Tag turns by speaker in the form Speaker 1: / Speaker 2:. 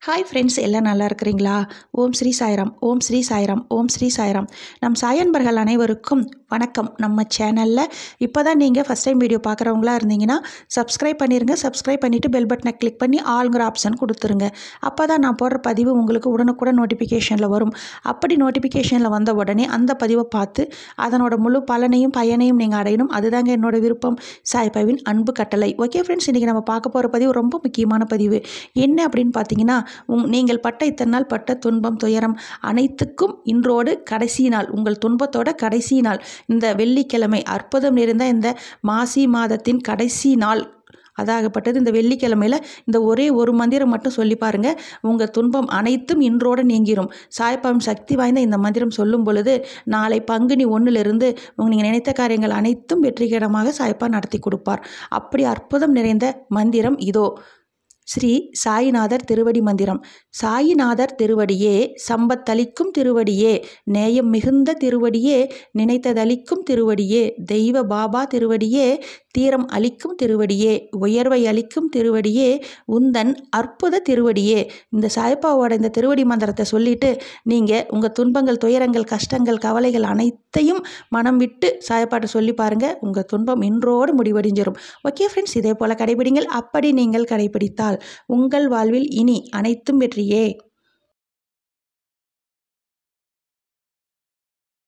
Speaker 1: Hi friends, எல்லாம் நல்லா இருக்கிறீங்களா? ஓம் ஸ்ரீ சாய்ராம், ஓம் ஸ்ரீ சாய்ராம், ஓம் ஸ்ரீ சாய்ராம். நம் சாயன்பர்கள் அனைவருக்கும் வணக்கம். நம்ம சேனலில் இப்போ தான் நீங்கள் ஃபஸ்ட் டைம் வீடியோ பார்க்குறவங்களா இருந்தீங்கன்னா சப்ஸ்கிரைப் பண்ணிடுங்க. சப்ஸ்கிரைப் பண்ணிவிட்டு பெல் பட்டனை கிளிக் பண்ணி ஆளுங்கிற ஆப்ஷன் கொடுத்துருங்க. அப்போ தான் நான் போடுற பதிவு உங்களுக்கு உடனுக்குடன் நோட்டிஃபிகேஷனில் வரும். அப்படி நோட்டிஃபிகேஷனில் வந்த உடனே அந்த பதிவை பார்த்து அதனோட முழு பலனையும் பயனையும் நீங்கள் அடையணும். அதுதாங்க என்னோட விருப்பம். சாய்பாவின் அன்பு கட்டளை. ஓகே ஃப்ரெண்ட்ஸ், இன்றைக்கி நம்ம பார்க்க போகிற பதிவு ரொம்ப முக்கியமான பதிவு. என்ன அப்படின்னு பார்த்தீங்கன்னா, நீங்கள் பட்ட இத்தனை நாள் பட்ட துன்பம் துயரம் அனைத்துக்கும் இன்றோடு கடைசி நாள், உங்கள் துன்பத்தோட கடைசி நாள், இந்த வெள்ளிக்கிழமை அற்புதம் நிறைந்த இந்த மாசி மாதத்தின் கடைசி நாள் அதாகப்பட்டது இந்த வெள்ளிக்கிழமையில் இந்த ஒரே ஒரு மந்திரம் மட்டும் சொல்லி பாருங்க. உங்கள் துன்பம் அனைத்தும் இன்றோடு நீங்கிரும். சாய்பாவின் சக்தி வாய்ந்த இந்த மந்திரம் சொல்லும் பொழுது நாளை பங்குனி 1லிருந்து நீங்கள் நினைத்த காரியங்கள் அனைத்தும் வெற்றிகரமாக சாய்பா நடத்தி கொடுப்பார். அப்படி அற்புதம் நிறைந்த மந்திரம் இதோ. ஸ்ரீ சாயிநாதர் திருவடி மந்திரம். சாயிநாதர் திருவடியே, சம்பத்தளிக்கும் திருவடியே, நேயம் மிகுந்த திருவடியே, நினைத்ததளிக்கும் திருவடியே, தெய்வ பாபா திருவடியே, தீரம் அளிக்கும் திருவடியே, உயர்வை அளிக்கும் திருவடியே, உந்தன் அற்புத திருவடியே. இந்த சாய்பாவோட இந்த திருவடி மந்திரத்தை சொல்லிட்டு நீங்கள் உங்கள் துன்பங்கள் துயரங்கள் கஷ்டங்கள் கவலைகள் அனைத்தையும் மனம் விட்டு சாய்பாட்டை சொல்லி பாருங்கள். உங்கள் துன்பம் இன்றோடு முடிவடைஞ்சிடும். ஓகே ஃப்ரெண்ட்ஸ், இதே போல் கடைபிடிங்கள். அப்படி நீங்கள் கடைபிடித்தால் உங்கள் வாழ்வில் இனி அனைத்தும் வெற்றியே.